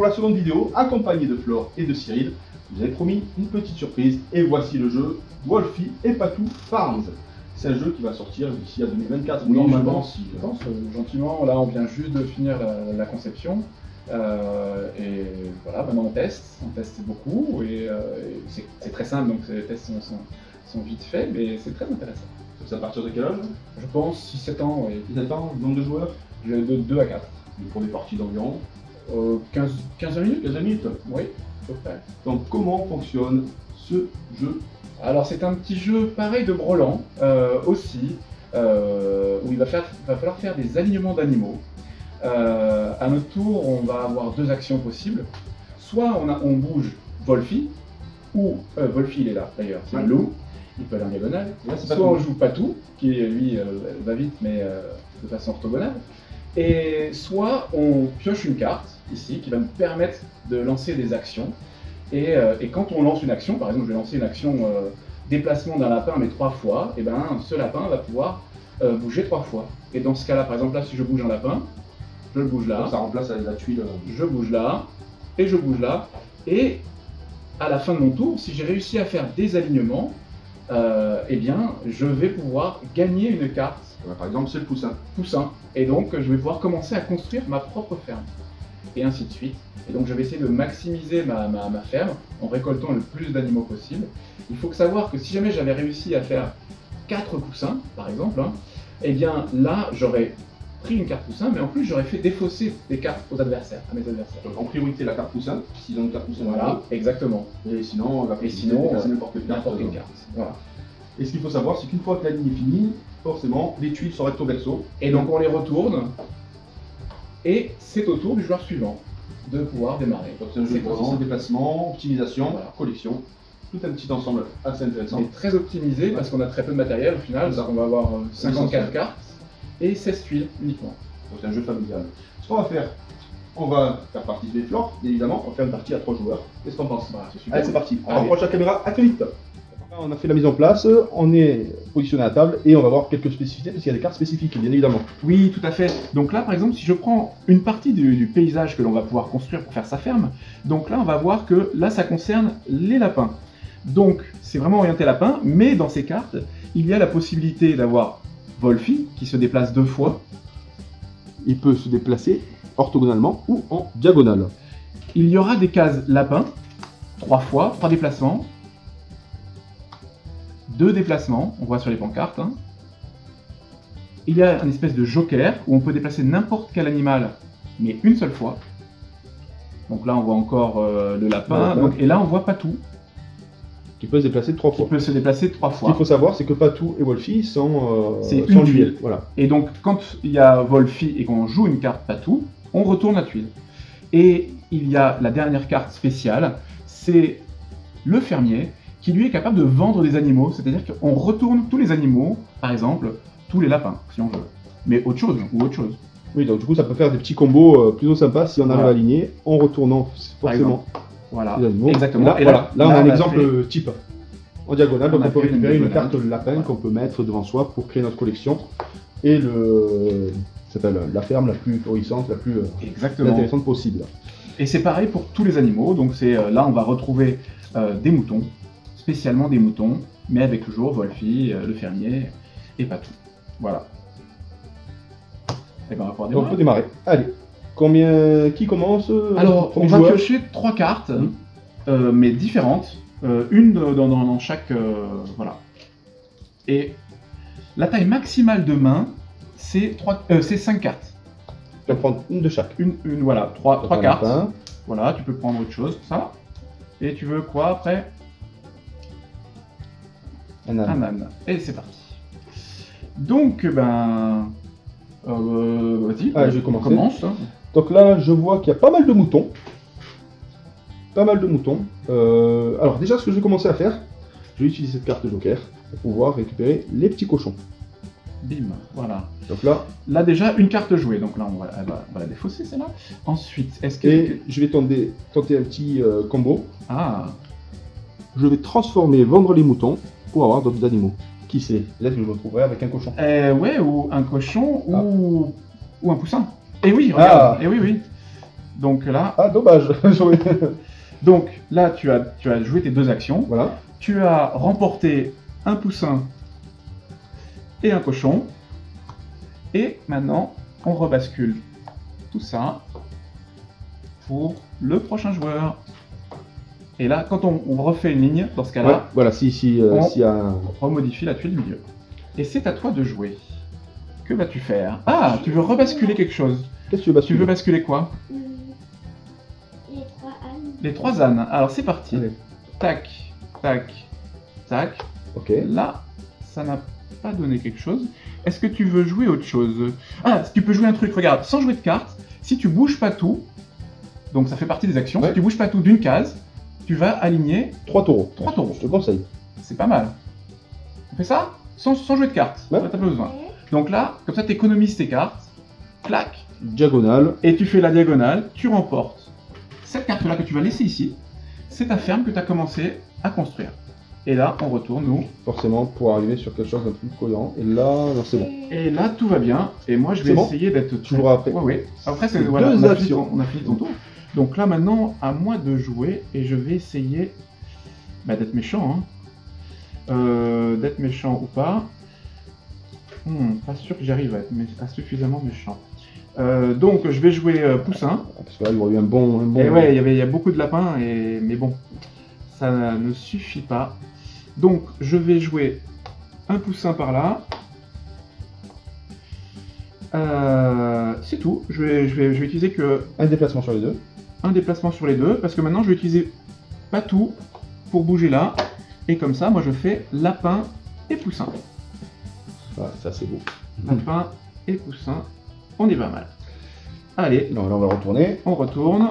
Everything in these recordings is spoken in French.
pour la seconde vidéo, accompagné de Flore et de Cyril. Vous avez promis une petite surprise et voici le jeu Wolfie et Patou Farms. C'est un jeu qui va sortir d'ici à 2024 Oui, normalement. je pense gentiment. Là, on vient juste de finir la conception. Et voilà, maintenant on teste beaucoup. Et c'est très simple, donc les tests sont vite faits, mais c'est très intéressant. C'est à partir de quel âge? Je pense 6-7 ans, oui. 17 ans, nombre de joueurs? De 2 à 4. Pour des parties d'environ 15 minutes. 15 minutes. Oui, à peu près. Donc comment fonctionne ce jeu? Alors c'est un petit jeu pareil de Brelan aussi, où il va falloir faire des alignements d'animaux. À notre tour, on va avoir 2 actions possibles. Soit on bouge Wolfie, ou Wolfie il est là d'ailleurs, c'est le loup, il peut aller en diagonale. Soit on joue Patou, qui lui va vite mais de façon orthogonale. Et soit on pioche une carte ici qui va me permettre de lancer des actions. Et quand on lance une action, par exemple je vais lancer une action déplacement d'un lapin mais 3 fois, et ben ce lapin va pouvoir bouger 3 fois. Et dans ce cas là, par exemple là si je bouge un lapin, je le bouge là, ça remplace la tuile. Je bouge là, et je bouge là, et à la fin de mon tour, si j'ai réussi à faire des alignements, eh bien je vais pouvoir gagner une carte. Par exemple c'est le poussin. Et donc je vais pouvoir commencer à construire ma propre ferme. Et ainsi de suite. Et donc je vais essayer de maximiser ma ferme en récoltant le plus d'animaux possible. Il faut savoir que si jamais j'avais réussi à faire 4 poussins, par exemple, eh bien là j'aurais pris une carte poussin, mais en plus j'aurais fait défausser des cartes aux adversaires, à mes adversaires. Donc en priorité la carte poussin, s'ils ont une carte poussin. Voilà, exactement. Et sinon on va n'importe quelle carte. Voilà. Et ce qu'il faut savoir, c'est qu'une fois que la ligne est finie, forcément les tuiles sont recto verso. Et donc on les retourne. Et c'est au tour du joueur suivant de pouvoir démarrer. Donc c'est un jeu de déplacement, optimisation, voilà. Collection, tout un petit ensemble assez intéressant. Mais très optimisé parce qu'on a très peu de matériel au final, on va avoir 54 cartes et 16 tuiles uniquement. Donc c'est un jeu familial. Ce qu'on va faire, on va faire participer Flore, bien évidemment, on va faire une partie à 3 joueurs. Qu'est-ce qu'on pense? Allez c'est parti, on rapproche la caméra, à très vite. On a fait la mise en place, on est positionné à la table et on va voir quelques spécificités parce qu'il y a des cartes spécifiques bien évidemment. Oui tout à fait, donc là par exemple si je prends une partie du paysage que l'on va pouvoir construire pour faire sa ferme, donc là on va voir que là ça concerne les lapins. Donc c'est vraiment orienté lapin, mais dans ces cartes il y a la possibilité d'avoir Wolfie qui se déplace 2 fois. Il peut se déplacer orthogonalement ou en diagonale. Il y aura des cases lapin, 3 fois, 3 déplacements. 2 déplacements, on voit sur les pancartes. Il y a une espèce de joker où on peut déplacer n'importe quel animal, mais une seule fois. Donc là on voit encore le lapin, et là on voit Patou. Qui peut se déplacer 3 fois. Qui peut se déplacer 3 fois. Ce qu'il faut savoir, c'est que Patou et Wolfie sont une tuile. Voilà. Et donc quand il y a Wolfie et qu'on joue une carte Patou, on retourne la tuile. Et il y a la dernière carte spéciale, c'est le fermier, qui lui est capable de vendre des animaux, c'est-à-dire qu'on retourne tous les animaux, par exemple, tous les lapins, si on veut. Mais autre chose, ou autre chose. Oui, donc du coup ça peut faire des petits combos plutôt sympas si on arrive à aligner, en retournant forcément voilà. les animaux. Exactement. Là, voilà. Là on a un exemple type. En diagonale, donc on peut récupérer une carte lapin qu'on peut mettre devant soi pour créer notre collection. Et la ferme la plus florissante, la plus intéressante possible. Et c'est pareil pour tous les animaux, donc là on va retrouver des moutons, spécialement des moutons, mais avec toujours Wolfie, le fermier et Patou. Voilà. Et ben on va pouvoir démarrer. On peut démarrer. Allez. Qui commence? Alors, on va piocher 3 cartes, mais différentes. Une dans chaque... voilà. Et la taille maximale de main, c'est 5 cartes. Tu vas prendre une de chaque. Voilà, 3 cartes. Voilà, tu peux prendre autre chose, ça. Et tu veux quoi après? Un âne. Et c'est parti. Donc, vas-y, je commence. Commence. Donc là, je vois qu'il y a pas mal de moutons. Alors déjà, ce que je vais commencer à faire, je vais utiliser cette carte Joker pour pouvoir récupérer les petits cochons. Bim, voilà. Donc là déjà, une carte jouée. Donc là, on va la défausser, celle-là. Ensuite, est-ce que... Et je vais tenter un petit combo. Ah. Je vais transformer, vendre les moutons pour avoir d'autres animaux. Qui sait? Là, je me retrouverai avec un cochon. Ouais, ou un cochon, ou un poussin. Et oui, regarde. Et oui. Donc là... Ah, dommage. Donc là, tu as joué tes 2 actions. Voilà. Tu as remporté un poussin et un cochon. Et maintenant, on rebascule tout ça pour le prochain joueur. Et là, quand on refait une ligne, dans ce cas-là, Ouais, voilà, s'il y a un... on remodifie la tuile du milieu. Et c'est à toi de jouer. Que vas-tu faire? Ah, tu veux rebasculer quelque chose. Qu'est-ce que tu veux basculer? Tu veux basculer quoi? Les 3 ânes. Les 3 ânes. Alors c'est parti. Allez. Tac, tac, tac. Ok. Là, ça n'a pas donné quelque chose. Est-ce que tu veux jouer autre chose? Ah, tu peux jouer un truc, regarde, sans jouer de cartes, si tu bouges pas tout, donc ça fait partie des actions, Ouais. si tu bouges pas tout d'une case, tu vas aligner 3 taureaux. 3 taureaux. Je te conseille. C'est pas mal. On fait ça sans jouer de cartes. Ouais. T'as pas besoin. Donc là, comme ça, tu économises tes cartes. Clac. Diagonale. Et tu fais la diagonale. Tu remportes cette carte-là que tu vas laisser ici. C'est ta ferme que tu as commencé à construire. Et là, on retourne, nous. Forcément, pour arriver sur quelque chose d'un peu plus cohérent. Et là, non, c'est bon. Et là, tout va bien. Et moi, je vais C'est bon essayer d'être... Tu joueras après. Ouais, ouais. Après, c'est... C'est Voilà, deux on a fini actions. on a fini ton tour. Donc là, maintenant, à moi de jouer. Et je vais essayer d'être méchant. Hein. D'être méchant ou pas. Pas sûr que j'arrive à être suffisamment méchant. Donc je vais jouer poussin. Parce que là, il y aurait eu un bon... Et ouais, il y a beaucoup de lapins, mais bon, ça ne suffit pas. Donc je vais jouer un poussin par là. C'est tout. Je vais utiliser que Un déplacement sur les deux. un déplacement sur les deux, parce que maintenant je vais utiliser pas tout pour bouger là. Et comme ça, moi je fais lapin et poussin. Voilà, ça c'est beau. Lapin et poussin, on y va mal. Allez, Non, là, on va retourner. on retourne,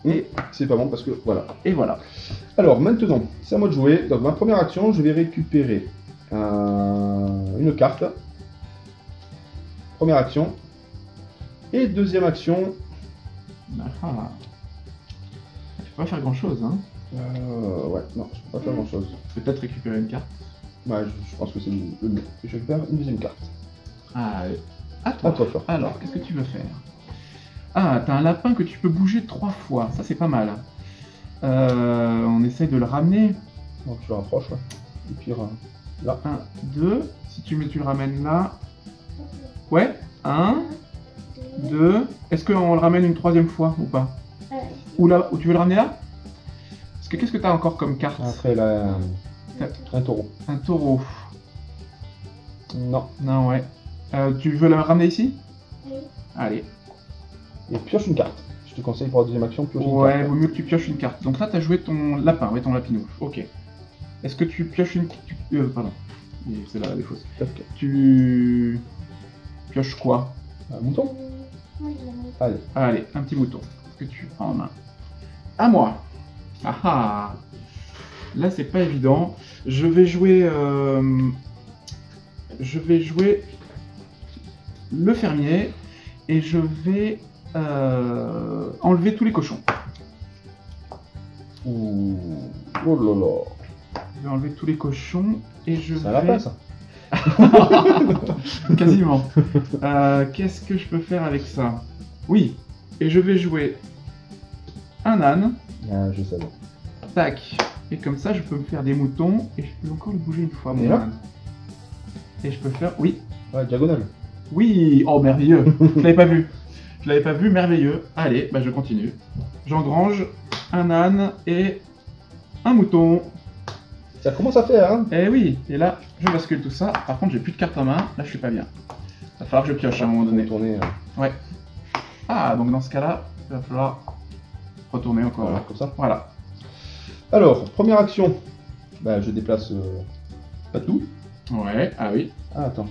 Et c'est pas bon parce que... Voilà. et voilà. Alors, maintenant, c'est à moi de jouer. Donc, ma première action, je vais récupérer une carte. Première action. Et deuxième action... Ah. Tu peux pas faire grand chose, hein. Ouais, non, je peux pas faire grand chose. Peut-être récupérer une carte. Ouais, je pense que c'est le mieux. Je récupère une deuxième carte. Ah, à toi. À toi, Flore. Alors, qu'est-ce que tu veux faire? Ah, t'as un lapin que tu peux bouger 3 fois. Ça, c'est pas mal. On essaye de le ramener. Donc, je le rapproche, ouais. Et puis, là. 1, 2. Si tu le ramènes là. Ouais. 1, 2. Est-ce qu'on le ramène une 3e fois ou pas? Ou là, ou tu veux le ramener là? Parce que qu'est-ce que t'as encore comme carte? Après, là, un taureau. Un taureau. Non. Non, ouais. Tu veux le ramener ici? Oui. Allez. Et pioche une carte. Je te conseille pour la deuxième action, pioche une Ouais, carte. vaut mieux que tu pioches une carte. Donc là, t'as joué ton lapin, ouais, ton lapinouche. Ok. Est-ce que tu pioches une... pardon. C'est là, la défausse. Ok. Tu... pioches quoi? Un mouton. Oui, je l'ai mis. Allez. Allez, un petit mouton. Que tu prends en main. À moi. Ah ah. Là, c'est pas évident. Je vais jouer... le fermier. Et je vais enlever tous les cochons. Ouh. Oh là là. Je vais enlever tous les cochons et je Ça va vais... pas, ça. Quasiment. Qu'est-ce que je peux faire avec ça? Oui. Et je vais jouer un âne. Ah, je sais. Tac. Et comme ça, je peux me faire des moutons. Et je peux encore le bouger une fois, Et mon là âne. Et je peux faire... Oui. Ouais, diagonale. Oui. Oh, merveilleux. Je l'avais pas vu. Je l'avais pas vu, merveilleux. Allez, bah je continue. J'engrange un âne et un mouton. Ça commence à faire, hein. Eh oui, et là, je bascule tout ça. Par contre, j'ai plus de cartes en main. Là, je suis pas bien. Va falloir que je pioche à un moment donné. Tourner. Ouais. Ah, donc dans ce cas-là, il va falloir retourner encore. Voilà, Là. comme ça. Voilà. Alors, première action. Bah, je déplace pas tout. Ouais, ah oui. Ah, attends.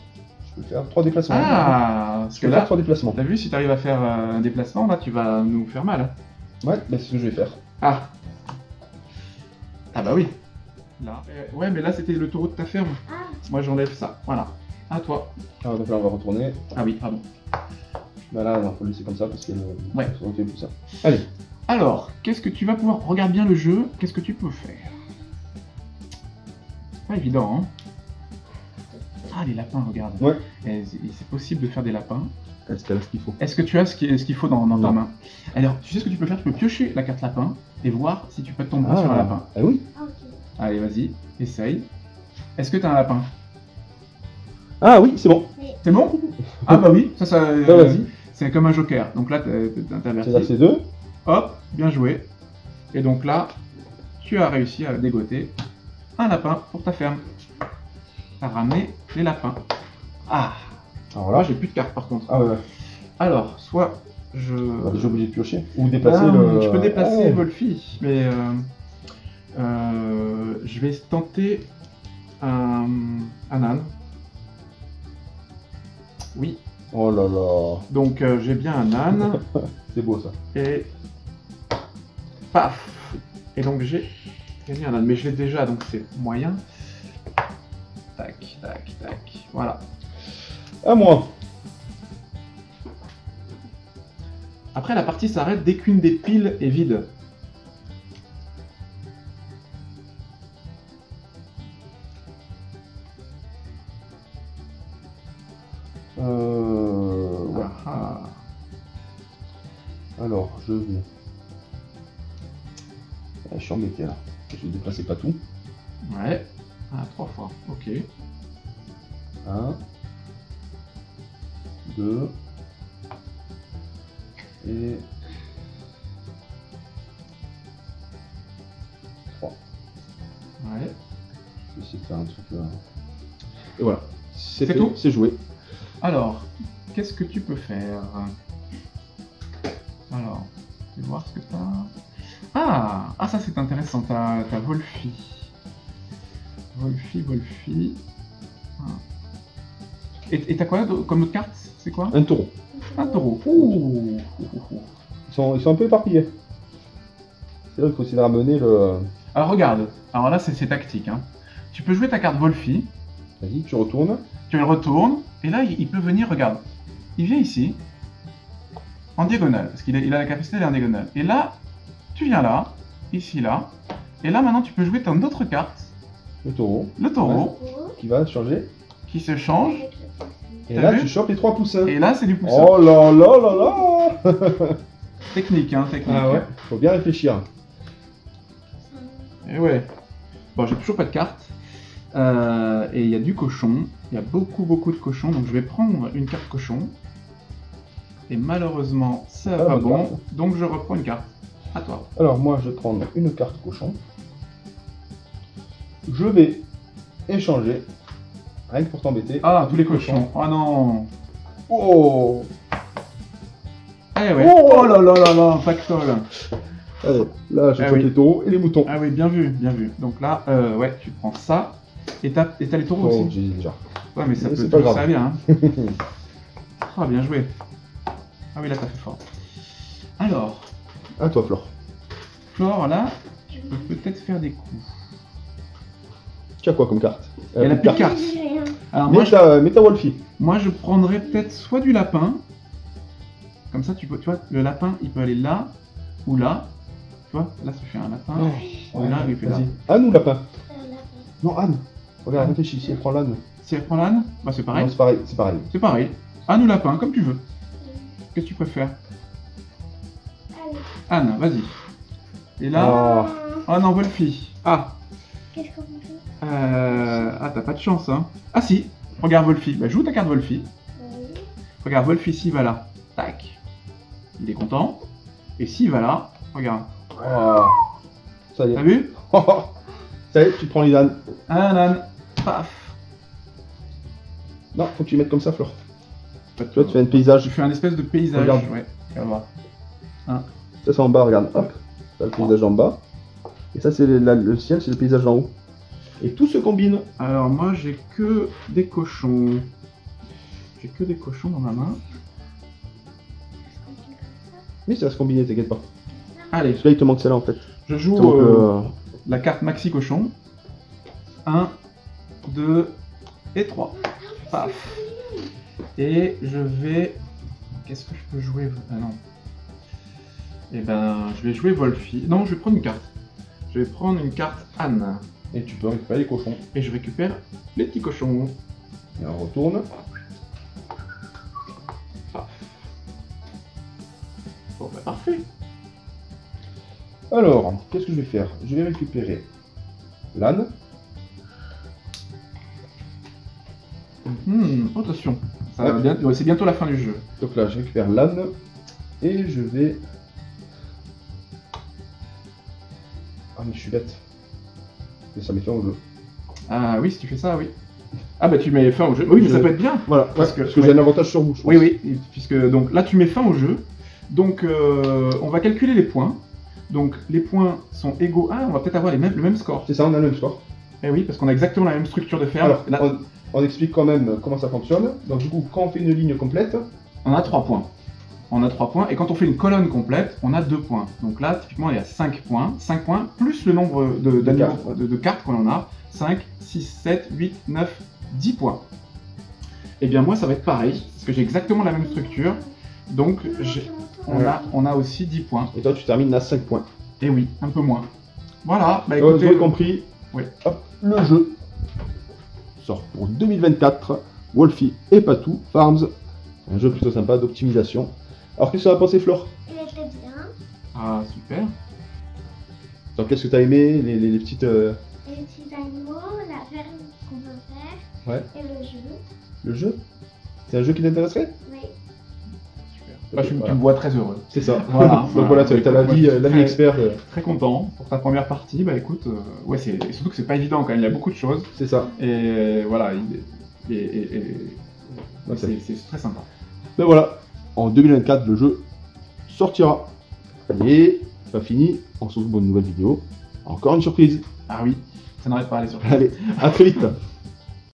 Je peux faire 3 déplacements. Ah, parce je que peux faire là, 3 déplacements. t'as vu, si t'arrives à faire un déplacement, là, tu vas nous faire mal. Ouais, bah, c'est ce que je vais faire. Ah. Ah bah oui. Là. Ouais, mais là, c'était le taureau de ta ferme. Ah, Moi, j'enlève ça. Voilà. À toi. Ah, donc là, on va retourner. Ah oui, pardon. Bah là, on faut le laisser comme ça parce qu'il y a le... Ouais. tout ça. Allez. Alors, qu'est-ce que tu vas pouvoir... Regarde bien le jeu. Qu'est-ce que tu peux faire? Pas évident, hein. Ah, les lapins, regarde. Ouais. Et c'est possible de faire des lapins. Est-ce qu'elle a ce qu'il faut? Est-ce que tu as ce qu'il faut dans ta Non. main? Alors, tu sais ce que tu peux faire? Tu peux piocher la carte lapin et voir si tu peux tomber sur un lapin. Ah oui. Ok. Allez, vas-y, essaye. Est-ce que tu as un lapin? Ah oui, c'est bon. C'est bon? Ah bah oui, ça Bah, vas-y. c'est comme un joker. Donc là, t'es C'est averti. là, c'est 2. Hop, bien joué. Et donc là, tu as réussi à dégoter un lapin pour ta ferme. T'as ramené les lapins. Ah, Alors là là, j'ai plus de cartes par contre. Ah ouais. Alors, soit je... On va déjà obligé de piocher. Ou déplacer Ah, le. tu peux déplacer Oh. Wolfie, mais je vais tenter un âne. Oui, Oh là là. donc j'ai bien un âne. C'est beau ça. Et paf. Et donc j'ai gagné un âne, mais je l'ai déjà, donc c'est moyen. Tac, tac, tac. Voilà. À moi. Après, la partie s'arrête dès qu'une des piles est vide. Ouais. Ah, Alors, je vais. Je suis embêté là. Je vais déplacer pas tout. ouais. Ah, 3 fois. Ok. 1, 2 et 3. Ouais. Je vais essayer de faire un truc. Et voilà. C'est fait, tout. C'est joué. Alors, qu'est-ce que tu peux faire? Alors, je vais voir ce que t'as. Ah, ça c'est intéressant. T'as Wolfie. Wolfie. Ah. Et t'as quoi comme autre carte? C'est quoi? Un taureau. Un taureau. Ouh. Ils sont un peu éparpillés. C'est là qu'il faut essayer de ramener le. Alors regarde. Alors là c'est tactique. Hein. Tu peux jouer ta carte Wolfie. Vas-y, tu retournes. Tu le retournes. Et là il peut venir. Regarde. Il vient ici. En diagonale. Parce qu'il a la capacité d'aller en diagonale. Et là, tu viens là. Ici, là. Et là maintenant tu peux jouer ton autre carte. Le taureau. Le taureau. Qui va changer. Qui se change. Et T'as là, vu tu chopes les 3 poussins. Et là c'est du poussin. Oh là là là là. Technique, hein, technique. Ah ouais. Faut bien réfléchir. Et ouais. Bon, j'ai toujours pas de carte. Et il y a du cochon. Il y a beaucoup de cochons. Donc je vais prendre une carte cochon. Et malheureusement, ça va Ah, pas bah, bon. carte. Donc je reprends une carte. À toi. Alors moi, je vais prendre une carte cochon. Je vais échanger. Rien que pour t'embêter. Ah, tous les cochons. Oh non. Oh. Eh ouais. Oh. Oh là là là là, pactole. Allez, là, je Ah chope oui. les taureaux et les moutons. Ah oui, bien vu, bien vu. Donc là, ouais, tu prends ça. Et t'as les taureaux Oh, aussi. j'ai déjà. Ouais, mais ça Mais peut c'est pas grave. servir. Hein. Ah, bien joué. Ah oui, là, t'as fait fort. Alors, À toi, Flore. Flore, là, tu peux peut-être faire des coups. Tu as quoi comme carte? Elle a plus de cartes. J'ai rien. Alors Mets ta Wolfie. moi, je prendrais peut-être soit du lapin. Comme ça, tu vois, le lapin, il peut aller là ou là. Tu vois, là, ça fait un lapin. Ouais, là, il fait là. vas-y. Anne ou lapin? Lapin. Non, Anne. Regarde, Anne. réfléchis. Si elle prend l'âne. Si elle prend l'âne, bah c'est pareil. Non, c'est pareil. C'est pareil. C'est pareil. Âne ou lapin, comme tu veux. Qu'est-ce que tu préfères? Allez. Anne, vas-y. Et là... Ah. Ah non, Wolfie. Ah, Qu'est-ce qu'on fait? ah, t'as pas de chance, hein. Ah si, regarde Wolfie. Bah, joue ta carte Wolfie. Oui. Regarde, Wolfie, s'il va là. Tac. Il est content. Et s'il va là, regarde. Ah. Ça y T'as est. vu? Ça y est, tu prends les ânes. Un âne. Paf. Non, faut que tu les mettes comme ça, Flore. Tu Tu vois, tu fais un paysage. Je fais un espèce de paysage. Regarde. Ouais, on va voir. Ça, c'est en bas, regarde. Hop. Ça, le paysage en bas. Et ça, c'est le ciel, c'est le paysage en haut. Et tout se combine. Alors moi, j'ai que des cochons. J'ai que des cochons dans ma main. Mais ça va se combiner, t'inquiète pas. Allez, Parce que là, il te manque celle-là, en fait. je joue Donc, la carte Maxi Cochon. 1, 2 et 3. Paf. Et je vais... Qu'est-ce que je peux jouer? Ah non. Eh ben, je vais jouer Wolfie. Non, je vais prendre une carte. Je vais prendre une carte Anne. et tu peux récupérer les cochons. Et je récupère les petits cochons. Et on retourne. Bon, bah, parfait. Alors, qu'est-ce que je vais faire? Je vais récupérer l'âne. Attention, ça va bien... c'est bientôt la fin du jeu. Donc là, je récupère l'âne et je vais... Ah mais je suis bête. Et ça met fin au jeu. Ah oui, si tu fais ça, oui. Ah bah tu mets fin au jeu. Oui, mais ça peut être bien. Voilà, parce que j'ai un avantage sur vous, je pense. Oui, oui, puisque donc là tu mets fin au jeu. Donc on va calculer les points. Donc les points sont égaux. Ah, on va peut-être avoir le même score. C'est ça, on a le même score. Eh oui, parce qu'on a exactement la même structure de ferme. Alors, là... on explique quand même comment ça fonctionne. Donc du coup, quand on fait une ligne complète... On a 3 points. On a 3 points. Et quand on fait une colonne complète, on a 2 points. Donc là, typiquement, il y a 5 points. 5 points, plus le nombre de cartes qu'on a. 5, 6, 7, 8, 9, 10 points. Et bien moi, ça va être pareil. Parce que j'ai exactement la même structure. Donc, on a aussi 10 points. Et toi, tu termines à 5 points. Et oui, un peu moins. Voilà, bah écoutez... Vous avez compris. Oui. Hop, le jeu sort pour 2024. Wolfie et Patou Farms. Un jeu plutôt sympa d'optimisation. Alors, qu'est-ce que ça va penser, Flore? Il était bien. Ah, super. Donc, qu'est-ce que tu as aimé? Les petites... Les petits animaux, la ferme qu'on peut faire. Ouais. Et le jeu. Le jeu? C'est un jeu qui t'intéresserait? Oui. Super. Tu me vois très heureux. C'est ça. Voilà. Donc voilà, tu as l'avis expert. Très content pour ta première partie. Bah écoute, ouais, et surtout que c'est pas évident quand même, il y a beaucoup de choses. C'est ça. Et voilà, Ouais, c'est très sympa. Ben voilà, en 2024, le jeu sortira. Et c'est pas fini, on se retrouve pour une nouvelle vidéo. Encore une surprise. Ah oui, ça n'arrête pas les surprises. Allez, à très vite.